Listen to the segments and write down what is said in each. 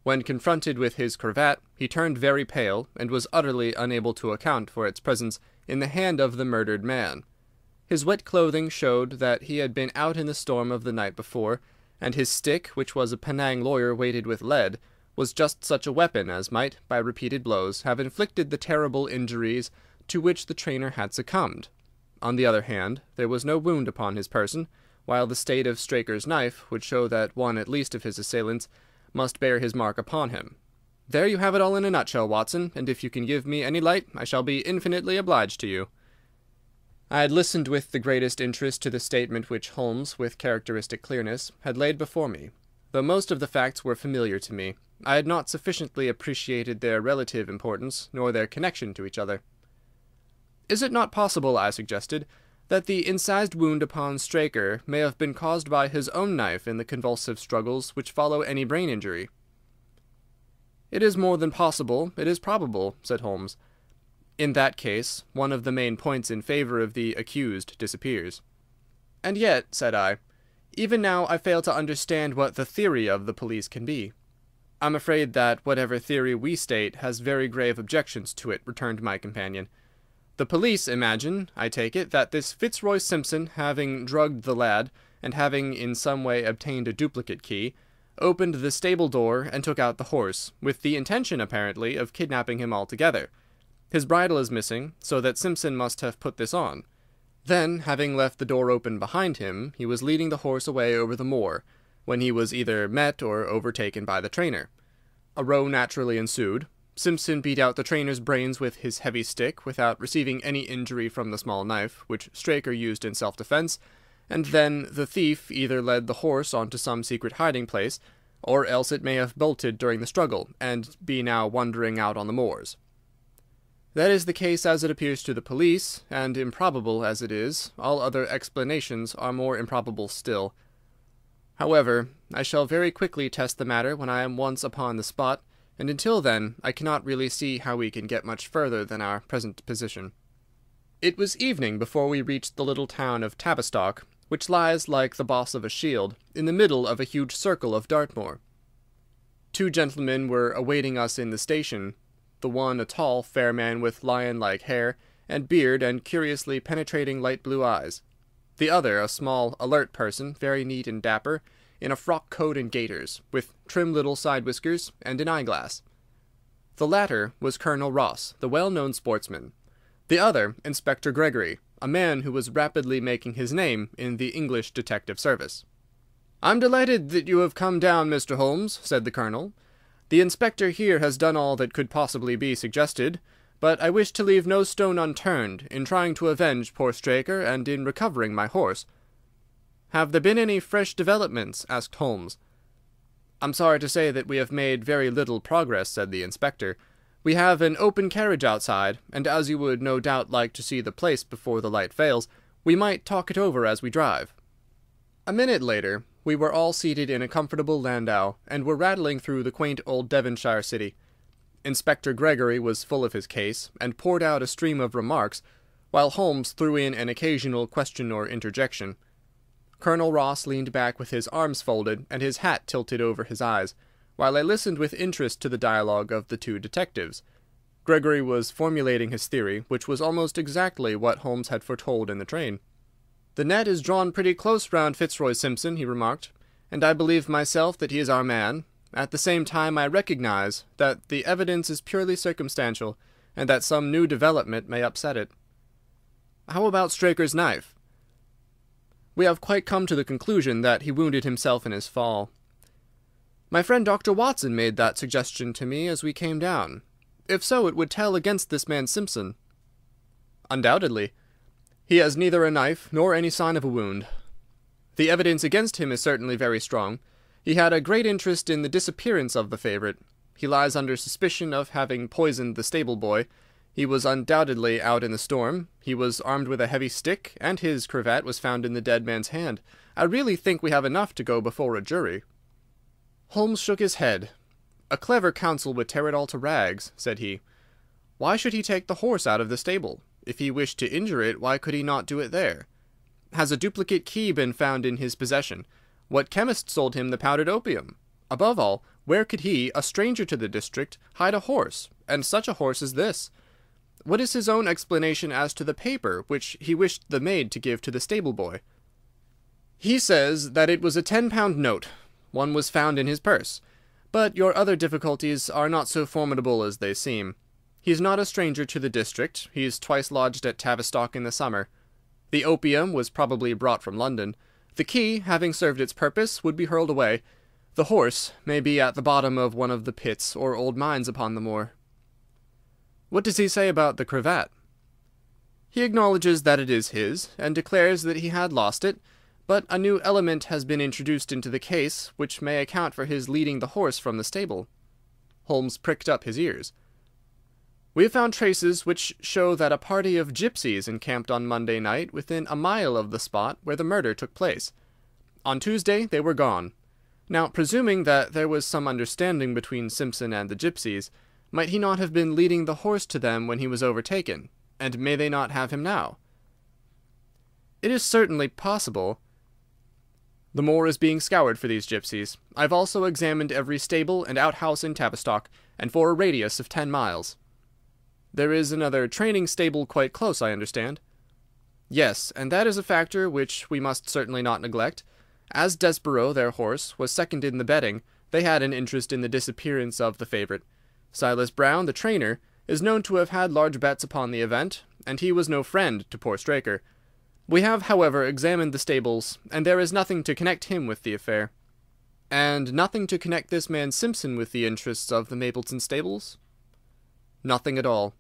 When confronted with his cravat, he turned very pale, and was utterly unable to account for its presence in the hand of the murdered man. His wet clothing showed that he had been out in the storm of the night before, and his stick, which was a Penang lawyer weighted with lead, was just such a weapon as might, by repeated blows, have inflicted the terrible injuries to which the trainer had succumbed. On the other hand, there was no wound upon his person, while the state of Straker's knife would show that one at least of his assailants must bear his mark upon him. There you have it all in a nutshell, Watson, and if you can give me any light, I shall be infinitely obliged to you." I had listened with the greatest interest to the statement which Holmes, with characteristic clearness, had laid before me. Though most of the facts were familiar to me, I had not sufficiently appreciated their relative importance, nor their connection to each other. "Is it not possible," I suggested, "that the incised wound upon Straker may have been caused by his own knife in the convulsive struggles which follow any brain injury?" "It is more than possible, it is probable," said Holmes. "In that case, one of the main points in favor of the accused disappears." "And yet," said I, "even now I fail to understand what the theory of the police can be." "I'm afraid that whatever theory we state has very grave objections to it," returned my companion. "The police imagine, I take it, that this Fitzroy Simpson, having drugged the lad, and having in some way obtained a duplicate key, opened the stable door and took out the horse, with the intention, apparently, of kidnapping him altogether. His bridle is missing, so that Simpson must have put this on. Then, having left the door open behind him, he was leading the horse away over the moor, when he was either met or overtaken by the trainer. A row naturally ensued. Simpson beat out the trainer's brains with his heavy stick without receiving any injury from the small knife, which Straker used in self-defense, and then the thief either led the horse on to some secret hiding-place, or else it may have bolted during the struggle, and be now wandering out on the moors. That is the case as it appears to the police, and improbable as it is, all other explanations are more improbable still. However, I shall very quickly test the matter when I am once upon the spot, and until then I cannot really see how we can get much further than our present position." It was evening before we reached the little town of Tavistock, which lies, like the boss of a shield, in the middle of a huge circle of Dartmoor. Two gentlemen were awaiting us in the station, the one a tall, fair man with lion-like hair and beard and curiously penetrating light blue eyes. The other a small, alert person, very neat and dapper, in a frock coat and gaiters, with trim little side whiskers and an eyeglass. The latter was Colonel Ross, the well-known sportsman. The other, Inspector Gregory, a man who was rapidly making his name in the English detective service. "I'm delighted that you have come down, Mr. Holmes," said the colonel. "The inspector here has done all that could possibly be suggested, but I wish to leave no stone unturned in trying to avenge poor Straker and in recovering my horse." "Have there been any fresh developments?" asked Holmes. "I'm sorry to say that we have made very little progress," said the inspector. "We have an open carriage outside, and as you would no doubt like to see the place before the light fails, we might talk it over as we drive." A minute later we were all seated in a comfortable landau, and were rattling through the quaint old Devonshire city. Inspector Gregory was full of his case, and poured out a stream of remarks, while Holmes threw in an occasional question or interjection. Colonel Ross leaned back with his arms folded and his hat tilted over his eyes, while I listened with interest to the dialogue of the two detectives. Gregory was formulating his theory, which was almost exactly what Holmes had foretold in the train. "The net is drawn pretty close round Fitzroy Simpson," he remarked, "and I believe myself that he is our man. At the same time I recognize that the evidence is purely circumstantial, and that some new development may upset it." "How about Straker's knife?" "We have quite come to the conclusion that he wounded himself in his fall. My friend Dr. Watson made that suggestion to me as we came down. If so, it would tell against this man Simpson." "Undoubtedly. He has neither a knife nor any sign of a wound. The evidence against him is certainly very strong. He had a great interest in the disappearance of the favourite. He lies under suspicion of having poisoned the stable-boy. He was undoubtedly out in the storm. He was armed with a heavy stick, and his cravat was found in the dead man's hand. I really think we have enough to go before a jury." Holmes shook his head. "A clever counsel would tear it all to rags," said he. "Why should he take the horse out of the stable? If he wished to injure it, why could he not do it there? Has a duplicate key been found in his possession? What chemist sold him the powdered opium? Above all, Where could he, a stranger to the district, hide a horse, and such a horse as this? What is his own explanation as to the paper which he wished the maid to give to the stable-boy? He says that it was a 10-pound note. One was found in his purse. But your other difficulties are not so formidable as they seem. He is not a stranger to the district. He is twice lodged at Tavistock in the summer. The opium was probably brought from London. The key, having served its purpose, would be hurled away. The horse may be at the bottom of one of the pits or old mines upon the moor. What does he say about the cravat? He acknowledges that it is his, and declares that he had lost it, but a new element has been introduced into the case, which may account for his leading the horse from the stable. Holmes pricked up his ears. We have found traces which show that a party of gypsies encamped on Monday night within a mile of the spot where the murder took place. On Tuesday they were gone. Now, presuming that there was some understanding between Simpson and the gypsies, might he not have been leading the horse to them when he was overtaken, and may they not have him now? It is certainly possible. The moor is being scoured for these gypsies. I've also examined every stable and outhouse in Tavistock, and for a radius of 10 miles. There is another training stable quite close, I understand. Yes, and that is a factor which we must certainly not neglect. As Desborough, their horse, was second in the betting, they had an interest in the disappearance of the favourite. Silas Brown, the trainer, is known to have had large bets upon the event, and he was no friend to poor Straker. We have, however, examined the stables, and there is nothing to connect him with the affair. And nothing to connect this man Simpson with the interests of the Mapleton stables? Nothing at all.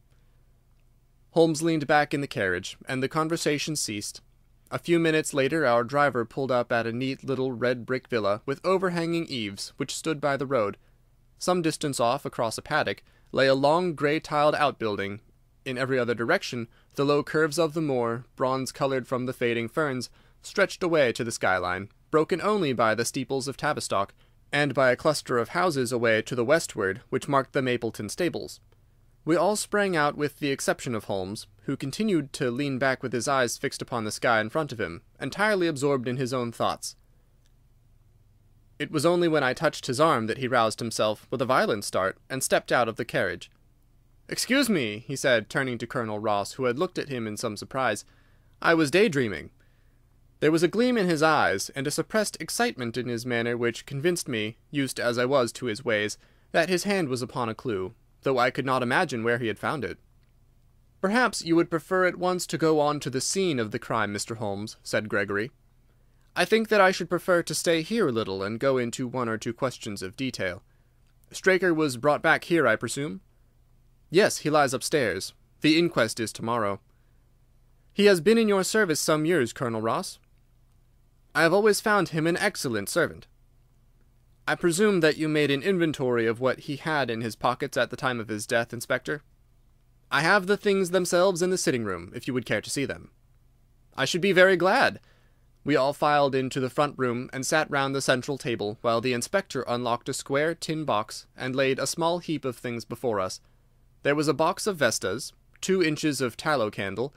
Holmes leaned back in the carriage, and the conversation ceased. A few minutes later our driver pulled up at a neat little red brick villa with overhanging eaves, which stood by the road. Some distance off, across a paddock, lay a long grey-tiled outbuilding. In every other direction, the low curves of the moor, bronze-coloured from the fading ferns, stretched away to the skyline, broken only by the steeples of Tavistock, and by a cluster of houses away to the westward, which marked the Mapleton stables. We all sprang out with the exception of Holmes, who continued to lean back with his eyes fixed upon the sky in front of him, entirely absorbed in his own thoughts. It was only when I touched his arm that he roused himself with a violent start and stepped out of the carriage. "Excuse me," he said, turning to Colonel Ross, who had looked at him in some surprise. "I was daydreaming." There was a gleam in his eyes and a suppressed excitement in his manner which convinced me, used as I was to his ways, that his hand was upon a clue, though I could not imagine where he had found it. "Perhaps you would prefer at once to go on to the scene of the crime, Mr. Holmes," said Gregory. "I think that I should prefer to stay here a little and go into one or two questions of detail. Straker was brought back here, I presume?" "Yes, he lies upstairs. The inquest is tomorrow." "He has been in your service some years, Colonel Ross?" "I have always found him an excellent servant." "I presume that you made an inventory of what he had in his pockets at the time of his death, Inspector?" "I have the things themselves in the sitting-room, if you would care to see them." "I should be very glad." We all filed into the front room and sat round the central table, while the inspector unlocked a square tin box and laid a small heap of things before us. There was a box of Vestas, 2 inches of tallow candle,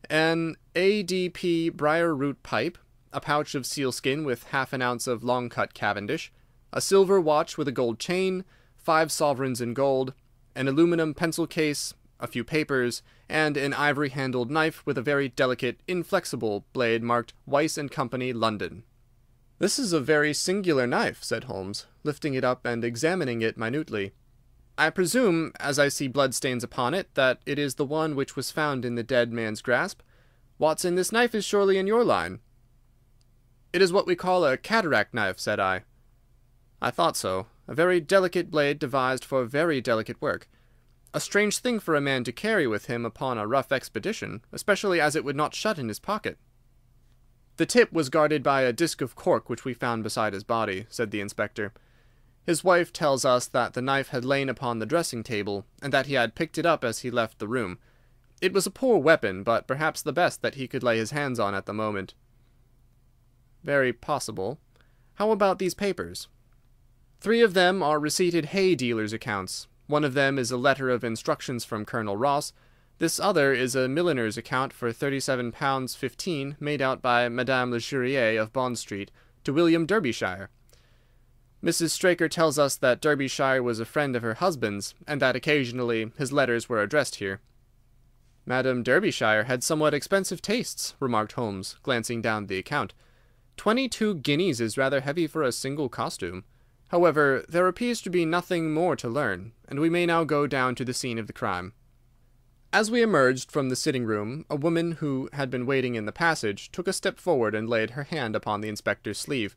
an ADP briar-root pipe, a pouch of sealskin with half an ounce of long-cut Cavendish, a silver watch with a gold chain, 5 sovereigns in gold, an aluminum pencil case, a few papers, and an ivory-handled knife with a very delicate, inflexible blade marked Weiss and Company, London. "This is a very singular knife," said Holmes, lifting it up and examining it minutely. "I presume, as I see bloodstains upon it, that it is the one which was found in the dead man's grasp. Watson, this knife is surely in your line." "It is what we call a cataract knife," said I. "I thought so. A very delicate blade devised for very delicate work. A strange thing for a man to carry with him upon a rough expedition, especially as it would not shut in his pocket." "The tip was guarded by a disc of cork which we found beside his body," said the inspector. "His wife tells us that the knife had lain upon the dressing-table, and that he had picked it up as he left the room. It was a poor weapon, but perhaps the best that he could lay his hands on at the moment." "Very possible. How about these papers?" "3 of them are receipted hay dealers' accounts. One of them is a letter of instructions from Colonel Ross. This other is a milliner's account for £37.15 made out by Madame Le Churier of Bond Street to William Derbyshire. Mrs. Straker tells us that Derbyshire was a friend of her husband's, and that occasionally his letters were addressed here." "Madame Derbyshire had somewhat expensive tastes," remarked Holmes, glancing down the account. 22 guineas is rather heavy for a single costume. However, there appears to be nothing more to learn, and we may now go down to the scene of the crime." As we emerged from the sitting-room, a woman who had been waiting in the passage took a step forward and laid her hand upon the inspector's sleeve.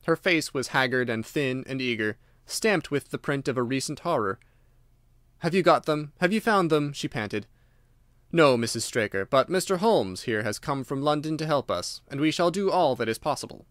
Her face was haggard and thin and eager, stamped with the print of a recent horror. "Have you got them? Have you found them?" she panted. "No, Mrs. Straker, but Mr. Holmes here has come from London to help us, and we shall do all that is possible."